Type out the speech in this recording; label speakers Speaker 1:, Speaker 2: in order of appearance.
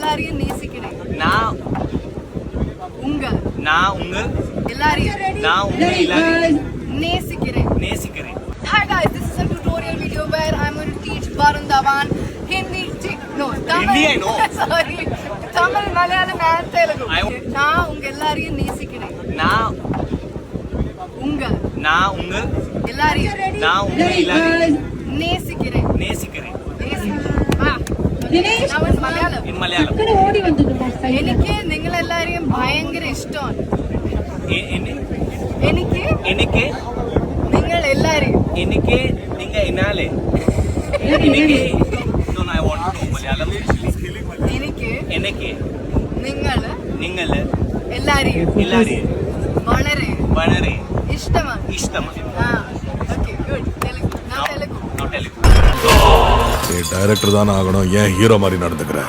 Speaker 1: எல்லாரையும் நேசிக்கிறேன்.
Speaker 2: நான்
Speaker 1: உங்க
Speaker 2: எல்லாரையும் நேசிக்கிறேன்.
Speaker 1: Hi guys, this is a tutorial video where I'm going to teach Varun Dhawan Hindi. No, Tamil.
Speaker 2: Hindi I know.
Speaker 1: Sorry, Tamil, Malayalam and Telugu. நான் உங்க எல்லாரையும் நேசிக்கிறேன்.
Speaker 2: நான்
Speaker 1: உங்க
Speaker 2: எல்லாரையும்
Speaker 1: நேசிக்கிறேன்.
Speaker 2: മലയാളം
Speaker 1: എനിക്ക് നിങ്ങളെല്ലാരെയും ഭയങ്കര ഇഷ്ടമാണ്. എനിക്ക് നിങ്ങൾ എല്ലാരെയും
Speaker 2: എനിക്ക് I want to know Malayalam. എനിക്ക് നിങ്ങൾ
Speaker 1: എല്ലാരെയും വളരെ ഇഷ്ടമാണ്. Okay, good. Telugu.
Speaker 3: டேரக்டர் தான் ஆகணும், ஏன் ஹீரோ மாதிரி நடந்துக்கிற?